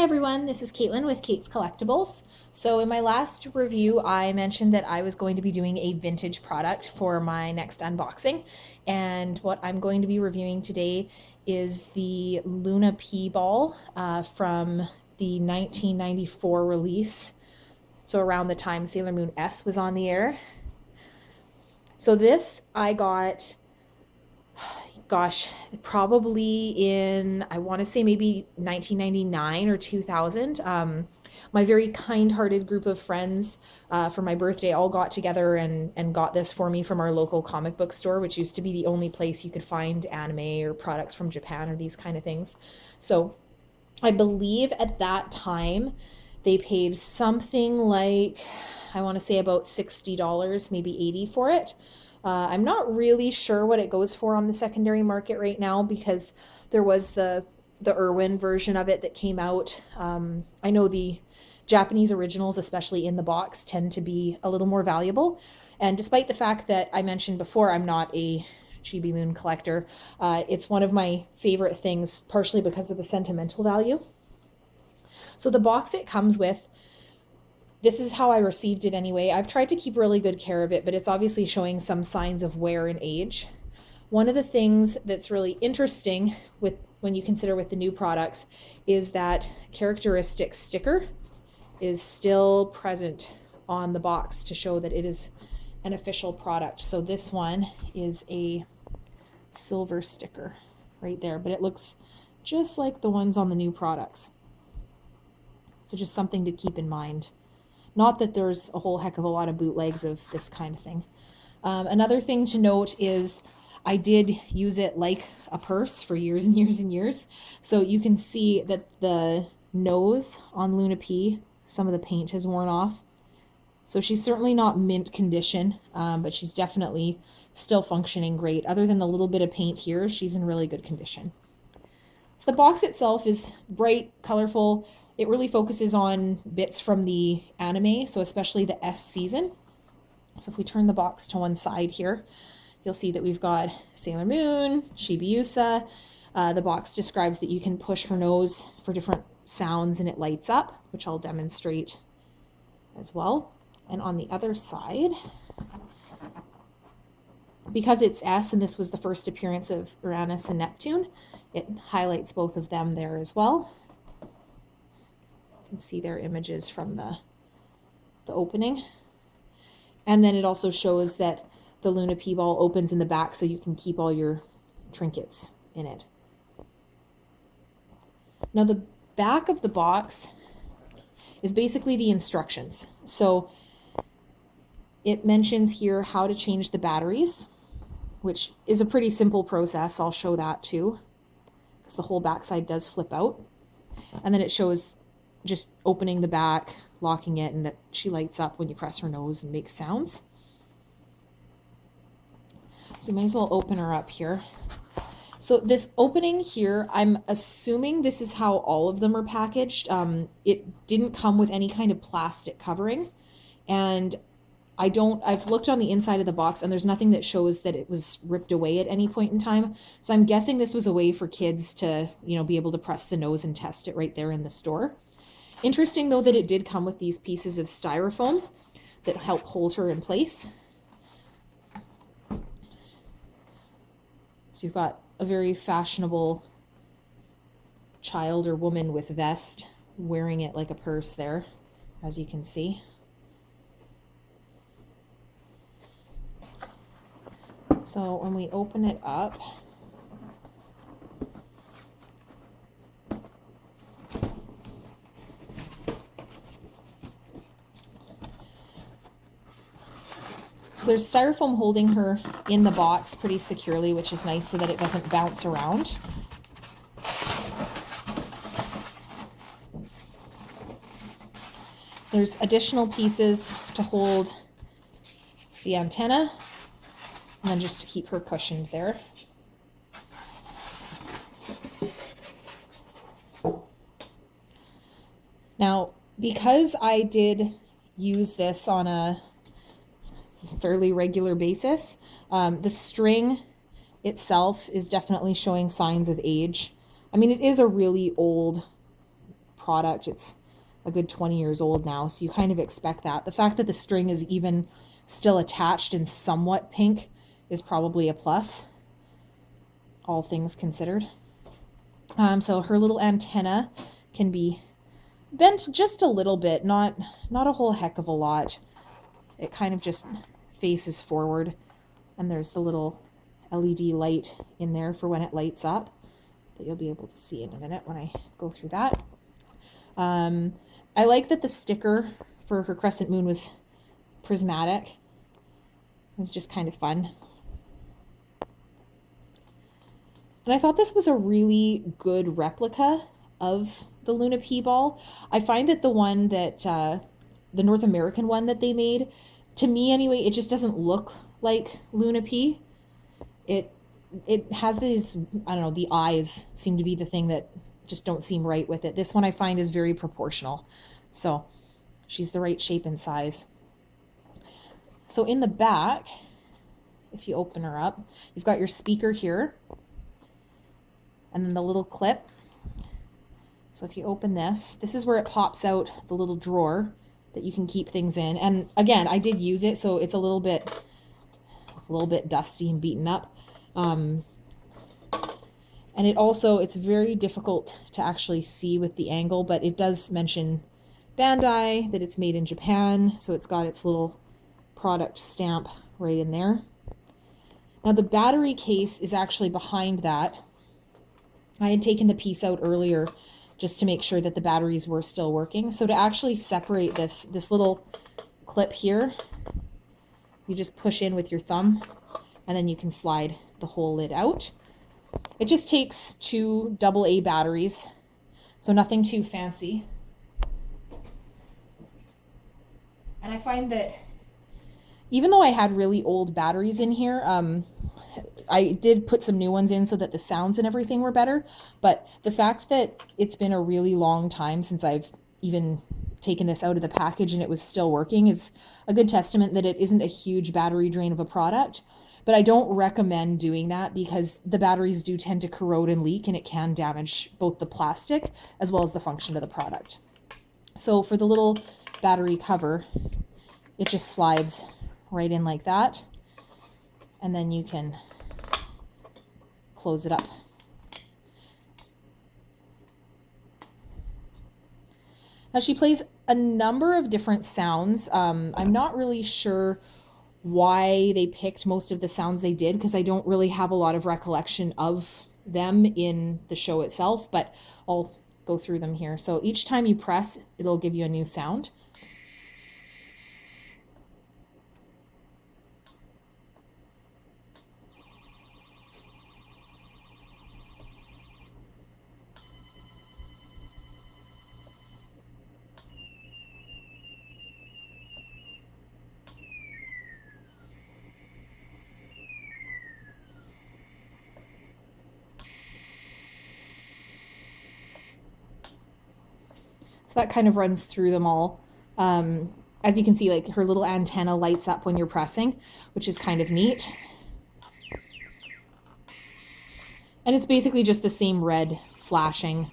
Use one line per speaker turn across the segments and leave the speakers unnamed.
everyone, this is Caitlin with Kait's Collectibles. So in my last review, I mentioned that I was going to be doing a vintage product for my next unboxing. And what I'm going to be reviewing today is the Luna P ball from the 1994 release. So around the time Sailor Moon S was on the air. So this I got, gosh, probably in, I want to say maybe 1999 or 2000. My very kind-hearted group of friends for my birthday all got together and got this for me from our local comic book store, which used to be the only place you could find anime or products from Japan or these kind of things. So I believe at that time they paid something like, I want to say about $60, maybe 80 for it. I'm not really sure what it goes for on the secondary market right now because there was the Irwin version of it that came out. I know the Japanese originals, especially in the box, tend to be a little more valuable. And despite the fact that I mentioned before I'm not a Chibi Moon collector, it's one of my favorite things, partially because of the sentimental value. So the box it comes with, this is how I received it anyway. I've tried to keep really good care of it, but it's obviously showing some signs of wear and age. One of the things that's really interesting with when you consider with the new products is that characteristic sticker is still present on the box to show that it is an official product. So this one is a silver sticker right there, but it looks just like the ones on the new products. So just something to keep in mind. Not that there's a whole heck of a lot of bootlegs of this kind of thing. Another thing to note is I did use it like a purse for years and years and years. So you can see that the nose on Luna P, some of the paint has worn off. So she's certainly not mint condition, but she's definitely still functioning great. Other than the little bit of paint here, she's in really good condition. So the box itself is bright, colorful. It really focuses on bits from the anime, so especially the S season. So if we turn the box to one side here, you'll see that we've got Sailor Moon, Chibiusa. The box describes that you can push her nose for different sounds and it lights up, which I'll demonstrate as well. And on the other side, because it's S and this was the first appearance of Uranus and Neptune, it highlights both of them there as well. You can see their images from the opening. And then it also shows that the Luna P ball opens in the back so you can keep all your trinkets in it. Now the back of the box is basically the instructions. So it mentions here how to change the batteries, which is a pretty simple process. I'll show that too, because the whole backside does flip out. And then it shows just opening the back, locking it, and that she lights up when you press her nose and makes sounds. So you might as well open her up here. So this opening here, I'm assuming this is how all of them are packaged. It didn't come with any kind of plastic covering, and I've looked on the inside of the box and there's nothing that shows that it was ripped away at any point in time. So I'm guessing this was a way for kids to, be able to press the nose and test it right there in the store. Interesting though that it did come with these pieces of styrofoam that help hold her in place. So you've got a very fashionable child or woman with vest wearing it like a purse there, as you can see. So when we open it up, so there's styrofoam holding her in the box pretty securely, which is nice so that it doesn't bounce around. There's additional pieces to hold the antenna, and then just to keep her cushioned there. Now, because I did use this on a fairly regular basis, the string itself is definitely showing signs of age. I mean, it is a really old product. It's a good 20 years old now, so you kind of expect that. The fact that the string is even still attached and somewhat pink is probably a plus, all things considered. So her little antenna can be bent just a little bit, not a whole heck of a lot. It kind of just faces forward, and there's the little LED light in there for when it lights up that you'll be able to see in a minute when I go through that. I like that the sticker for her crescent moon was prismatic. It was just kind of fun. And I thought this was a really good replica of the Luna P ball. I find that the one that, the North American one that they made, to me anyway, it just doesn't look like Luna P. It has these, I don't know, the eyes seem to be the thing that just don't seem right with it. This one I find is very proportional. So she's the right shape and size. So in the back, if you open her up, you've got your speaker here, and then the little clip. So if you open this is where it pops out the little drawer that you can keep things in. And again, I did use it, so it's a little bit dusty and beaten up. And it's very difficult to actually see with the angle, but it does mention Bandai, that it's made in Japan, so it's got its little product stamp right in there. Now the battery case is actually behind that. I had taken the piece out earlier just to make sure that the batteries were still working. So to actually separate this little clip here, you just push in with your thumb, and then you can slide the whole lid out. It just takes 2 AA batteries, so nothing too fancy. And I find that even though I had really old batteries in here, I did put some new ones in so that the sounds and everything were better. But the fact that it's been a really long time since I've even taken this out of the package and it was still working is a good testament that it isn't a huge battery drain of a product. But I don't recommend doing that because the batteries do tend to corrode and leak, and it can damage both the plastic as well as the function of the product. So for the little battery cover, it just slides right in like that, and then you can close it up. Now she plays a number of different sounds. I'm not really sure why they picked most of the sounds they did, because I don't really have a lot of recollection of them in the show itself, but I'll go through them here. So each time you press, it'll give you a new sound. So that kind of runs through them all. As you can see, like her little antenna lights up when you're pressing, which is kind of neat. And it's basically just the same red flashing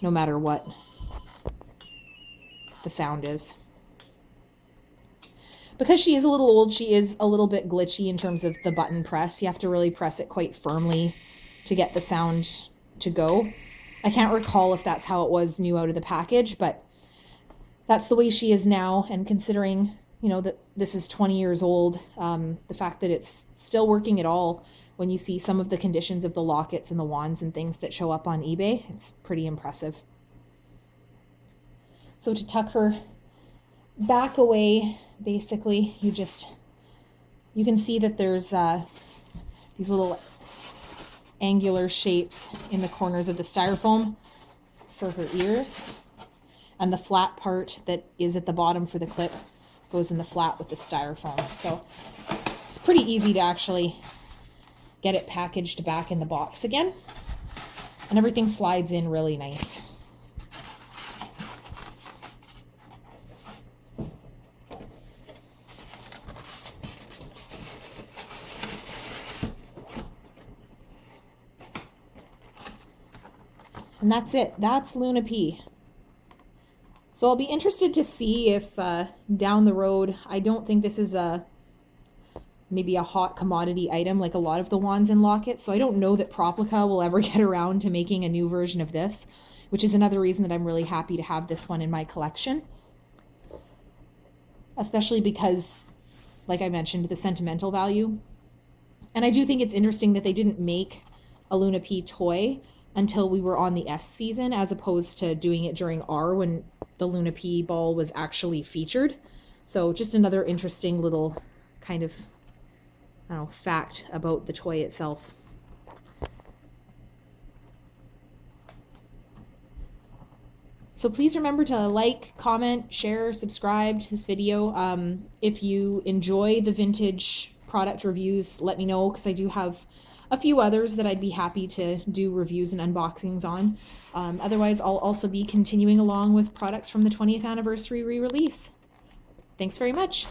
no matter what the sound is. Because she is a little old, she is a little bit glitchy in terms of the button press. You have to really press it quite firmly to get the sound to go. I can't recall if that's how it was new out of the package, but that's the way she is now. And considering, you know, that this is 20 years old, the fact that it's still working at all, when you see some of the conditions of the lockets and the wands and things that show up on eBay, it's pretty impressive. So to tuck her back away, basically, you can see that there's these little angular shapes in the corners of the styrofoam for her ears, and the flat part that is at the bottom for the clip goes in the flat with the styrofoam. So it's pretty easy to actually get it packaged back in the box again, and everything slides in really nice. And that's it. That's Luna P. So I'll be interested to see if down the road, I don't think this is maybe a hot commodity item like a lot of the wands and lockets. So I don't know that Proplica will ever get around to making a new version of this, which is another reason that I'm really happy to have this one in my collection. Especially because, like I mentioned, the sentimental value. And I do think it's interesting that they didn't make a Luna P toy until we were on the S season, as opposed to doing it during R when the Luna P ball was actually featured. So just another interesting little kind of, I don't know, fact about the toy itself. So please remember to like, comment, share, subscribe to this video. If you enjoy the vintage product reviews, let me know, because I do have a few others that I'd be happy to do reviews and unboxings on. Otherwise, I'll also be continuing along with products from the 20th anniversary re-release. Thanks very much.